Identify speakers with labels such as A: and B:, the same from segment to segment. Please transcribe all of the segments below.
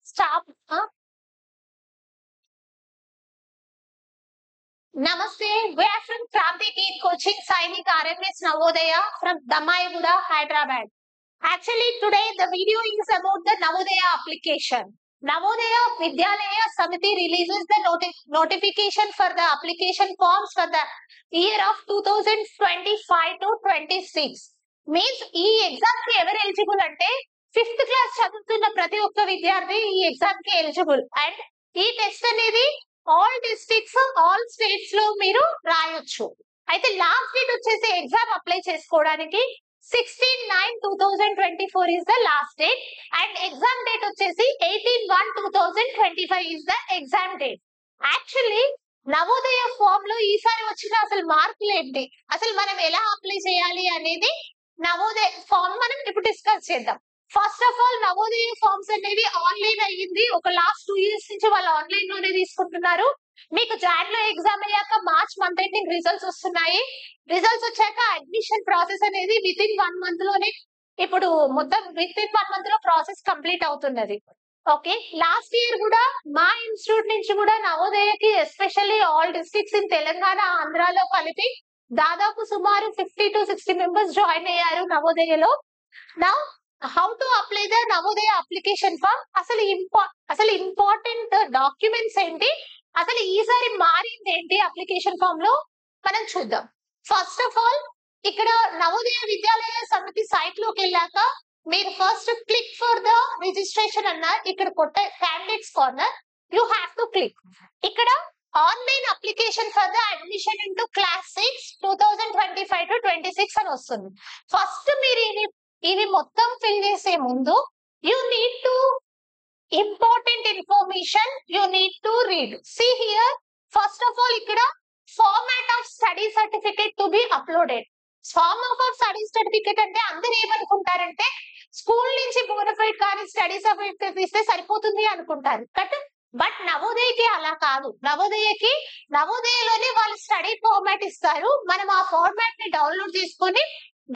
A: Stop. Namaste. We are from Kranti Teen Coaching, signing RMS Navodaya from Damayaguda, Hyderabad. Actually, today the video is about the Navodaya application. Navodaya Vidyalaya Samiti releases the notification for the application forms for the year of 2025 to 26. Means ఈ exam కి ఎవరు eligible అంటే fifth class చదువుతున్న ప్రతి ఒక్క విద్యార్థి ఈ exam కి ఎలిజిబుల్. అండ్ ఈ టెస్ట్ అనేది ఆల్ డిస్ట్రిక్ట్స్ ఆల్ స్టేట్స్ లో మీరు రాయొచ్చు. అయితే లాస్ట్ డేట్ వచ్చేసి ఎగ్జామ్ అప్లై చేసుకోవడానికి 16/9/2024 is the last date and exam date వచ్చేసి 18/1/2025 is the exam date. Actually Navodaya form లో ఈసారి వచ్చిన అసలు మార్కులు ఏంటి, అసలు మనం ఎలా అప్లై చేయాలి అనేది నవోదయ ఫామ్ మనం ఇప్పుడు డిస్కస్ చేద్దాం. First of all Navodaya forms అనేవి ఆన్లైన్ అయ్యింది. ఒక లాస్ట్ 2 years నుంచి వాళ్ళు ఆన్లైన్ లోనే తీసుకుంటున్నారు. మీకు జాన్ లో ఎగ్జామ్ అయ్యాక మార్చ్ మంత్ ఎండింగ్ రిజల్ట్స్ వస్తున్నాయి. రిజల్ట్స్ వచ్చాక అడ్మిషన్ ప్రాసెస్ అనేది విత్ ఇన్ 1 month లోనే ఇప్పుడు మొత్తం విత్ ఇన్ 1 month లో ప్రాసెస్ కంప్లీట్ అవుతున్నది. ఓకే, లాస్ట్ ఇయర్ కూడా మా ఇన్స్టిట్యూట్ నుంచి కూడా నవోదయకి especially all districts in Telangana ఆంధ్రాలో కలిపి దాదాపు సుమారు 50 to 60 members జాయిన్ అయ్యారు నవోదయలో. Now how to apply the Navodaya application form, అసలు ఇంపార్టెంట్ డాక్యుమెంట్స్ ఏంటి, అసలు ఈసారి మారింది ఏంటి అప్లికేషన్ ఫామ్ లో మనం చూద్దాం. ఫస్ట్ ఆఫ్ ఆల్ ఇక్కడ నవోదయ విద్యాలయ సమితి సైట్ లోకి వెళ్ళాక మీరు first click for the registration అన్న ఇక్కడ కొట్ట candidates corner you have to click. ఇక్కడ online application for the admission into class 6 2025 to 26 అని వస్తుంది. ఫస్ట్ మీరు ఇవి మొత్తం ఫిల్ చేసే ముందు you need to important information you need to read. See here first of all ఇక్కడ format of study certificate to be uploaded. Form of study certificate అంటే అందరు ఏమనుకుంటారంటే స్కూల్ నుంచి బోనఫైడ్ కానీ స్టడీ సర్టిఫికేట్ ఇస్తే సరిపోతుంది అనుకుంటారు. బట్ నవోదయకి అలా కాదు. నవోదయలోనే వాళ్ళు స్టడీ ఫార్మాట్ ఇస్తారు. మనం ఆ ఫార్మాట్ ని డౌన్లోడ్ చేసుకొని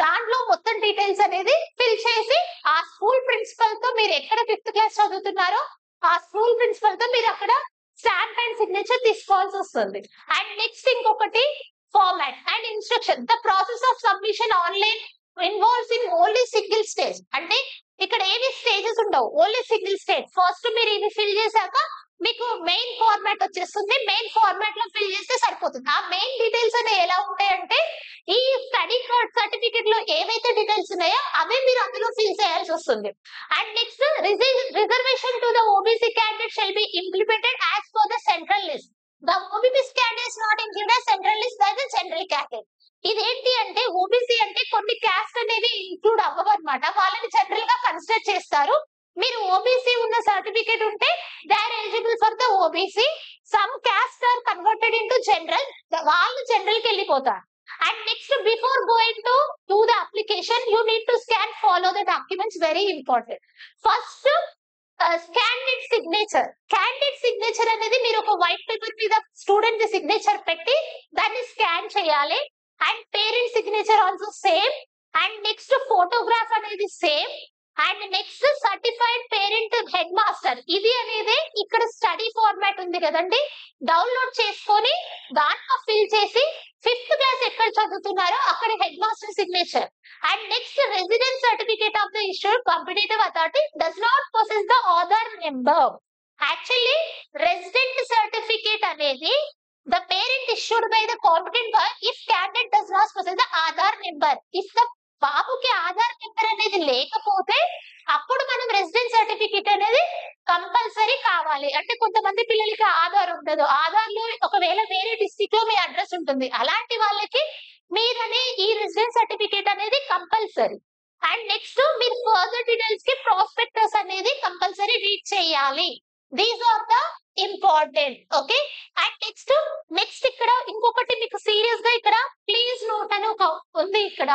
A: దాంట్లో మొత్తం డీటెయిల్స్ అనేది ఫిల్ చేసి ఆ స్కూల్ ప్రిన్సిపల్ తో మీరు ఎక్కడ 5th క్లాస్ చదువుతున్నారో ఆ స్కూల్ ప్రిన్సిపల్ తో మీరు అక్కడ స్టాంప్ అండ్ సిగ్నేచర్ తీసుకోవాల్సి వస్తుంది. అండ్ నెక్స్ట్ ఇంకొకటి format and instruction. The process of submission online involves in only single stage. అంటే ఇక్కడ ఏవి స్టేజెస్ ఉండవు, ఓన్లీ సింగిల్ స్టేజ్. ఫస్ట్ మీరు ఇవి ఫిల్ చేశాక మీకు మెయిన్ ఫార్మాట్ వచ్చేస్తుంది. మెయిన్ ఫార్మాట్ లో ఫిల్ చేస్తే సరిపోతుంది. ఆ మెయిన్ డీటెయిల్స్ అనేవి ఎలా ఉంటాయంటే ఈ స్టడీ కార్డ్ సర్టిఫికేట్ లో ఏవైతే డీటెయిల్స్ ఉన్నాయో అవే మీరు అందులో ఫిల్ చేయాల్సి వస్తుంది. And next reservation to the OBC candidate shall be implemented as per the central list. The OBC candidates not included as central list by the general category. ఇదేంటి అంటే OBC అంటే కొన్ని క్యాస్ట్ అనేవి ఇంక్లూడ్ అవ్వవు అనమాట, వాళ్ళని జనరల్ గా consider చేస్తారు. మీరు ఓబీసీ ఉన్న సర్టిఫికేట్ ఉంటే they are eligible for the OBC. Some caste are converted into general, వాళ్ళు జనరల్ కి వెళ్ళిపోతారు. And next before going to do the application you need to scan follow the documents, very important. First candidate signature. Candidate signature అనేది మీరు ఒక white paper మీద student signature పెట్టి దాన్ని scan చేయాలి. And parent signature also same. And next photograph అనేది same. And next certified parent head master. ఇది అనేది ఇక్కడ స్టడీ ఫార్మాట్ ఉంది కదండి, డౌన్లోడ్ చేసుకొని దాంట్లో ఫిల్ చేసి 5th క్లాస్ ఎక్కడ చదువుతున్నారో అక్కడ head master signature. And next residence certificate of the issued competitive authority does not possess the Aadhaar number. Actually resident certificate అనేది the parent issued by the competent boy if candidate does not possess the Aadhaar number. If the బాబుకి Aadhaar number అనేది లేకపోతే అప్పుడు మనం residence certificate అనేది compulsory కావాలి. అంటే కొంతమంది పిల్లలకి ఆధార్ ఉండదు, ఆధార్ లో ఒకవేళ వేరే డిస్ట్రిక్ట్ లో మీ అడ్రస్ ఉంటుంది, అలాంటి వాళ్ళకి మీరనే ఈ రెసిడెన్స్ సర్టిఫికేట్ అనేది కంపల్సరీ. అండ్ నెక్స్ట్ మీరు ఫర్దర్ డీటెయిల్స్ కి ప్రాస్పెక్టస్ అనేది కంపల్సరీ రీడ్ చేయాలి. These are the important. Okay, and next ఇక్కడ ఇంకొకటి మీకు సీరియస్ గా ఇక్కడ ప్లీజ్ నోట్ అని ఒక ఉంది. ఇక్కడ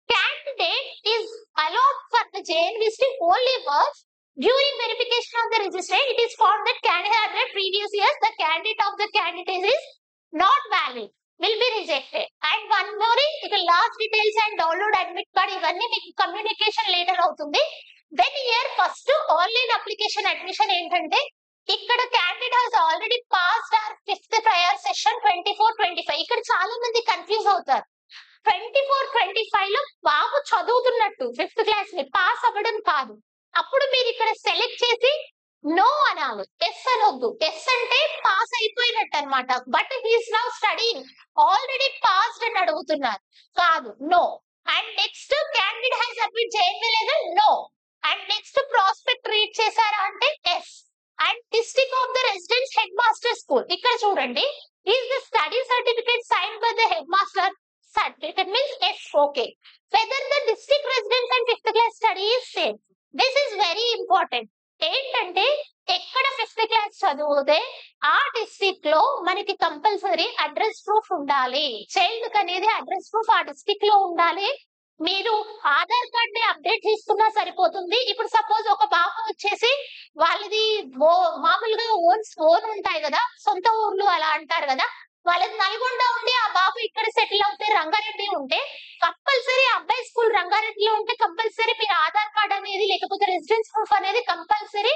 A: candidate is allowed for the JNVC only works during verification of the register. It is found that candidate have read previous years, the candidate of the candidate is not valid, will be rejected. And one more is last details and download admit card ఇవన్నీ మీకు communication later అవుతుంది. Then here first online application application admission ఏంటంటే ఇక్కడ candidate has already passed or fifth prior session 24-25. ఇక్కడ చాలా మంది confuse అవుతారు. 24-25 లో బాబు చదువుతున్నట్టు ఫిఫ్త్ క్లాస్ ని పాస్ అవ్వడం కాదు. అప్పుడు మీరు ఇక్కడ సెలెక్ట్ చేసి నో అనాలి, ఎస్ అనొద్దు. ఎస్ అంటే పాస్ అయిపోయినట్టు అనమాట. But he's now studying, already passed అని అడుగుతున్నారు, కాదు no. And next candidate has admit చేయలేదా, no. And next prospect read చేశారా అంటే yes. And district of the residence head master school, ఇక్కడ చూడండి, is the study certificate sign by the head master certificate means yes, okay. Whether the district residence and fifth class study is same. This is very important. ఏంటంటే ఎక్కడ fifth class చదివితే ఆ district లో మనకి compulsory address proof ఉండాలి. Child అనేది address proof ఆ district లో ఉండాలి. మీరు ఆధార్ కార్డ్ ని అప్డేట్ చేసుకున్నా సరిపోతుంది. ఇప్పుడు సపోజ్ ఒక బాబు వచ్చేసి వాళ్ళది మామూలుగా ఓన్ ఉంటాయి కదా, సొంత ఊర్లు అలా అంటారు కదా, వాళ్ళది నల్గొండ ఉండి ఆ బాబు ఇక్కడ సెటిల్ అవుతే రంగారెడ్డి ఉంటే కంపల్సరీ అబ్బాయి స్కూల్ రంగారెడ్డిలో ఉంటే కంపల్సరీ మీరు ఆధార్ కార్డ్ అనేది లేకపోతే రెసిడెన్స్ ప్రూఫ్ అనేది కంపల్సరీ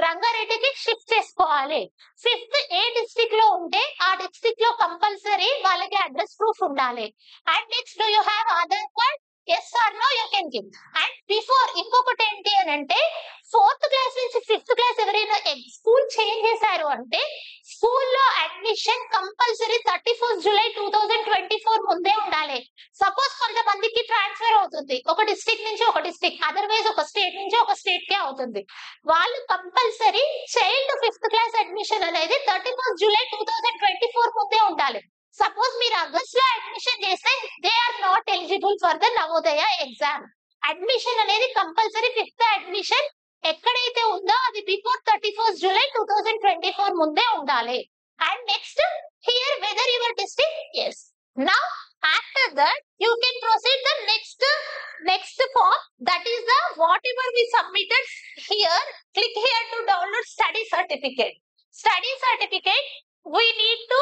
A: రంగారెడ్డికి షిఫ్ట్ చేసుకోవాలి. ఫిఫ్త్ ఏ డిస్ట్రిక్ట్ లో ఉంటే ఆ డిస్ట్రిక్ట్ లో కంపల్సరీ వాళ్ళకి అడ్రస్ ప్రూఫ్ ఉండాలి. And next do you have Aadhaar card, yes or no you can give. And before ఇంకొకటి ఏంటి అని అంటే ఫోర్త్ క్లాస్ నుంచి ఫిఫ్త్ క్లాస్ ఎవరైనా స్కూల్ చేంజ్ చేశారు అంటే స్కూల్లో అడ్మిషన్ కంపల్సరీ 31 జూలై 2024 ముందే ఉండాలి. సపోజ్ కొంతమందికి ట్రాన్స్ఫర్ అవుతుంది ఒక డిస్ట్రిక్ట్ నుంచి ఒక డిస్ట్రిక్ట్, అదర్వైజ్ ఒక స్టేట్ నుంచి ఒక స్టేట్ కే అవుతుంది. వాళ్ళు compulsory child fifth class admission అనేది 31 జూలై 2024 ముందే ఉండాలి. సపోజ్ మీరు ఆగస్ట్ లో అడ్మిషన్ చేస్తే they are not eligible for the Navodaya exam. Admission అనేది కంపల్సరీ ఫిఫ్త్ అడ్మిషన్ ఎక్కడైతే ఉందో అది బిఫోర్ 31 జూలై 2024 ముందే ఉండాలి. And next here whether your district, yes. Now after that you can proceed the next form, that is the whatever we submitted here. Click here to download study certificate. Study certificate we need to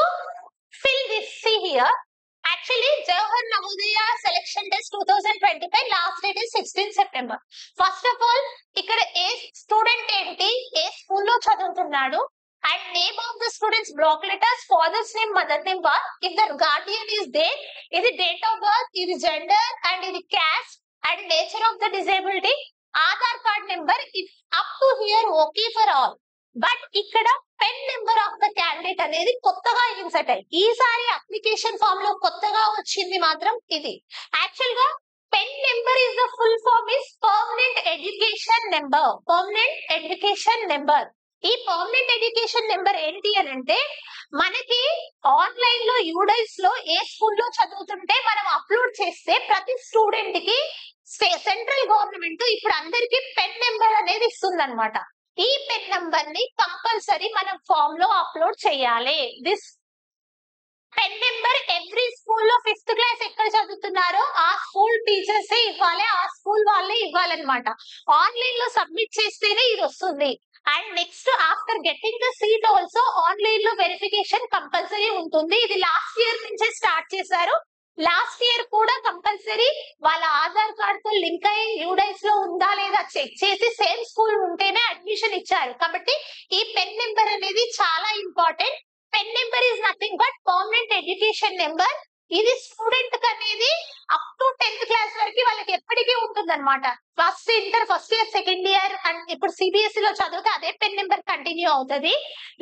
A: fill this. See here, actually Jawahar Navodaya selection test 2025 last date is 16 September. First of all ఇక్కడ ఏ student ఏంటి, ఏ స్కూల్లో చదువుతున్నాడు, and name of the students, block letters, father's name, mother name, if the guardian is there, ఇది date of birth, ఇది gender, and ఇది caste and nature of the disability, Aadhaar card number, up to here okay for all. But ఇక్కడ pen number of the candidate అనేది కొత్తగా insert అయ్యి ఈసారి application form లో కొత్తగా వచ్చింది మాత్రం ఇది. యాక్చువల్ గా PEN number is the full form is permanent education number. Permanent education number. ఈ పర్మనెంట్ ఎడ్యుకేషన్ నెంబర్ ఏంటి అని అంటే మనకి ఆన్లైన్ లో యూడైస్ లో ఏ స్కూల్లో చదువుతుంటే మనం అప్లోడ్ చేస్తే ప్రతి స్టూడెంట్ కి సెంట్రల్ గవర్నమెంట్ ఇప్పుడు అందరికి పెన్ నెంబర్ అనేది ఇస్తుంది అనమాట. ఈ పెన్ నంబర్ ని కంపల్సరీ మనం ఫామ్ లో అప్లోడ్ చేయాలి. దిస్ పెన్ నెంబర్ ఎవ్రీ స్కూల్లో ఫిఫ్త్ క్లాస్ ఎక్కడ చదువుతున్నారో ఆ స్కూల్ టీచర్స్ ఇవ్వాలి, ఆ స్కూల్ వాళ్ళే ఇవ్వాలన్నమాట. ఆన్లైన్ లో సబ్మిట్ చేస్తేనే ఇది వస్తుంది. And next after getting the seat also online లో వెరిఫికేషన్ కంపల్సరీ ఉంటుంది. ఇది లాస్ట్ ఇయర్ నుంచే స్టార్ట్ చేశారు. లాస్ట్ ఇయర్ కూడా కంపల్సరీ వాళ్ళ ఆధార్ కార్డ్ తో లింక్ అయ్యి యూడైస్ లో ఉందా లేదా చెక్ చేసి సేమ్ స్కూల్ ఉంటేనే అడ్మిషన్ ఇచ్చారు. కాబట్టి ఈ పెన్ నెంబర్ అనేది చాలా important. Pen number is nothing but permanent education number. ఇది స్టూడెంట్ కి అనేది అప్ టు 10th క్లాస్ వరకు వాళ్ళకి ఎప్పటికీ ఉంటుంది అనమాట. First inter, first year, second year and ఇప్పుడు సిబిఎస్ఈ లో చదివితే అదే పెన్ నెంబర్ కంటిన్యూ అవుతుంది.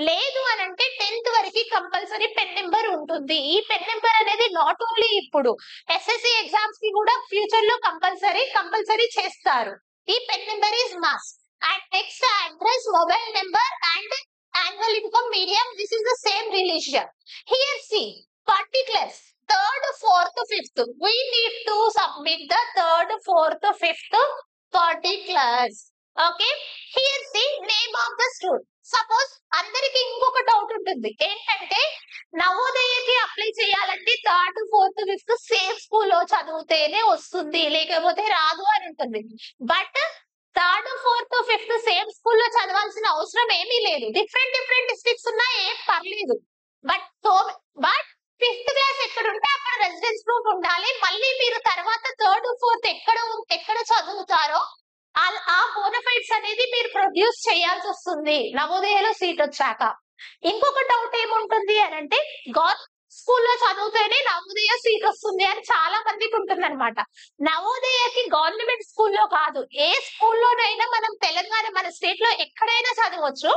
A: లేదు అని అంటే 10th వరకు కంపల్సరీ పెన్ నెంబర్ ఉంటుంది. ఈ పెన్ నెంబర్ అనేది నాట్ ఓన్లీ ఇప్పుడు ఎస్ఎస్సి ఎగ్జామ్స్ కి కూడా ఫ్యూచర్ లో కంపల్సరీ చేస్తారు. ఈ pen number is must. And next address, mobile number and annual income, medium, this is the same religion. Here see particulars, 3rd, 4th, 5th, we need to submit the 3rd, 4th, 5th particulars. Okay, here see name of the student. Suppose అందరికి ఇంకొక doubt ఉంటుంది ఏంటంటే నవోదయకి apply చేయాలంటే 3rd, 4th, 5th same స్కూల్లో చదివితేనే వస్తుంది, లేకపోతే రాదు అని ఉంటుంది. But 3rd, 4th, 5th same స్కూల్లో చదవాల్సిన అవసరం ఏమీ లేదు. డిఫరెంట్ డిస్ట్రిక్ట్స్ ఉన్నా ఏం పర్లేదు. బట్ 5th క్లాస్ ఎక్కడ ఉంటే అక్కడ రెసిడెన్స్ ప్రూఫ్ ఉండాలి. మళ్ళీ మీరు తర్వాత 3rd, 4th ఎక్కడ చదువుతారో ఆ బోనఫైడ్స్ అనేది మీరు ప్రొడ్యూస్ చేయాల్సి వస్తుంది నవోదయలో సీట్ వచ్చాక. ఇంకొక డౌట్ ఏముంటుంది అని అంటే గవర్నమెంట్ స్కూల్లో చదివితేనే నవోదయ సీట్ వస్తుంది అని చాలా మందికి ఉంటుంది అనమాట. నవోదయకి గవర్నమెంట్ స్కూల్లో కాదు, ఏ స్కూల్లోనైనా మనం తెలంగాణ మన స్టేట్ లో ఎక్కడైనా చదవచ్చు.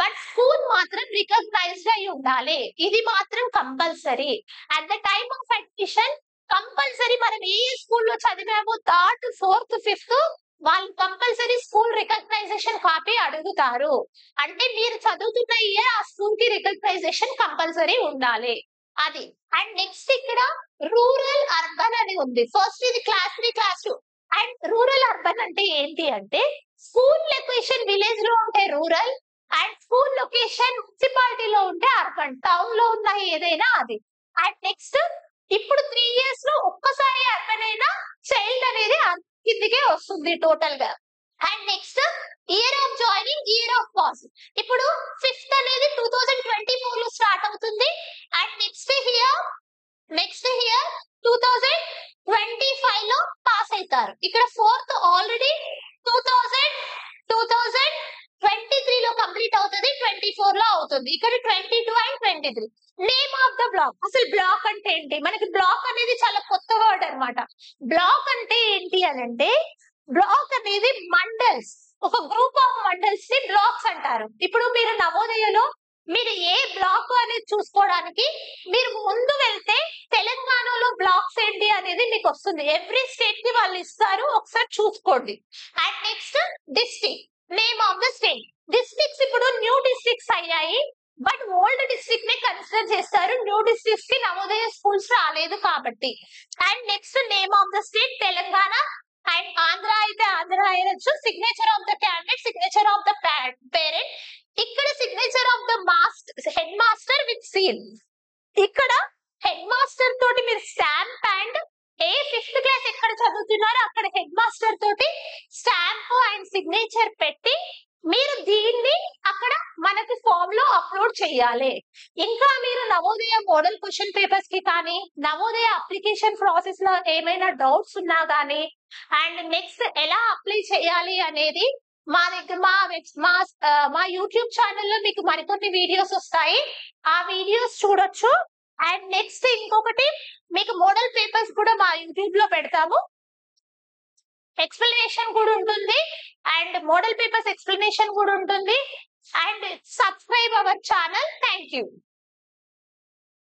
A: బట్ స్కూల్ మాత్రం రికగ్నైజ్డ్ అయి ఉండాలి. ఇది మాత్రం compulsory. At the time of admission compulsory మనం ఏ స్కూల్లో చదివామో థర్డ్, ఫోర్త్, ఫిఫ్త్ వాళ్ళు కంపల్సరీ స్కూల్ రికగ్నైజేషన్ కాపీ అడుగుతారు. అంటే మీరు చదువుతున్న ఇయర్ ఆ స్కూల్ కి రికగ్నైజేషన్ కంపల్సరీ ఉండాలి. అది. అండ్ నెక్స్ట్ ఇక్కడ రూరల్ అర్బన్ అని ఉంది. ఫస్ట్ ఇది class 3, class 2. And rural urban అంటే ఏంటి అంటే స్కూల్ లొకేషన్ విలేజ్ లో ఉంటే రూరల్, అండ్ స్కూల్ లొకేషన్ మున్సిపాలిటీలో ఉంటే అర్బన్. టౌన్ లో ఉన్న ఏదైనా అది. అండ్ నెక్స్ట్ ఇప్పుడు 3 years లో ఒక్కసారి అర్బన్ అయినా చైల్డ్ అనేది కిందికే వస్తుంది టోటల్ గా. And next year of joining, year of pass. ఇప్పుడు 5th అనేది 2024 లో స్టార్ట్ అవుతుంది. అండ్ నెక్స్ట్ ఇయర్ 2025 లో పాస్ అవుతారు. ఇక్కడ 4th ఆల్రెడీ 2023 లో కంప్లీట్ అవుతుంది, 24 లో అవుతుంది. ఇక్కడ 22 అండ్ 23. Name of the block. అసలు బ్లాక్ అంటే ఏంటి? మనకి బ్లాక్ అనేది చాలా కొత్త వర్డ్ అనమాట. బ్లాక్ అంటే ఏంటి అని అంటే బ్లాక్ అనేది మండల్స్, ఒక గ్రూప్ ఆఫ్ మండల్స్ ని బ్లాక్స్ అంటారు. ఇప్పుడు మీరు నవోదయలో మీరు ఏ బ్లాక్ అనేది చూసుకోవడానికి మీరు ముందు వెళ్తే తెలంగాణలో బ్లాక్స్ ఏంటి అనేది మీకు వస్తుంది. ఎవ్రీ స్టేట్ కి వాళ్ళు ఇస్తారు, ఒకసారి చూసుకోండి. And next district, name of the state. Districts ఇప్పుడు న్యూ డిస్ట్రిక్ట్స్ అయ్యాయి, బట్ ఓల్డ్ డిస్ట్రిక్ట్ ని కన్సిడర్ చేస్తారు. న్యూ డిస్ట్రిక్ట్స్ కి నవోదయ స్కూల్స్ రాలేదు కాబట్టి. And next name of the state Telangana. And Andhra అయితే ఆంధ్ర అయ్యొచ్చు. Signature of the candidate, signature of the parent. ఇక్కడ signature of the head master with seal. ఇక్కడ హెడ్ మాస్టర్ తోటి మీరు stamp and A 5th class ఎక్కడ చదువుతున్నారో అక్కడ హెడ్ మాస్టర్ తోటి స్టాంప్ అండ్ సిగ్నేచర్ పెట్టి మీరు దీన్ని అక్కడ మనకి ఫామ్ లో అప్లోడ్ చేయాలి. ఇంకా మీరు నవోదయ మోడల్ క్వశ్చన్ పేపర్స్ కి కానీ నవోదయ అప్లికేషన్ ప్రాసెస్ లో ఏమైనా డౌట్స్ ఉన్నా కానీ అండ్ నెక్స్ట్ ఎలా అప్లై చేయాలి అనేది మా దగ్గర మా యూట్యూబ్ ఛానల్లో మీకు మరికొన్ని వీడియోస్ వస్తాయి, ఆ వీడియోస్ చూడొచ్చు. అండ్ నెక్స్ట్ ఇంకొకటి మీకు మోడల్ పేపర్స్ కూడా మా యూట్యూబ్ లో పెడతాము, ఎక్స్ప్లెనేషన్ కూడా ఉంటుంది. అండ్ మోడల్ పేపర్స్ ఎక్స్ప్లెనేషన్ కూడా ఉంటుంది. And subscribe our channel. Thank you.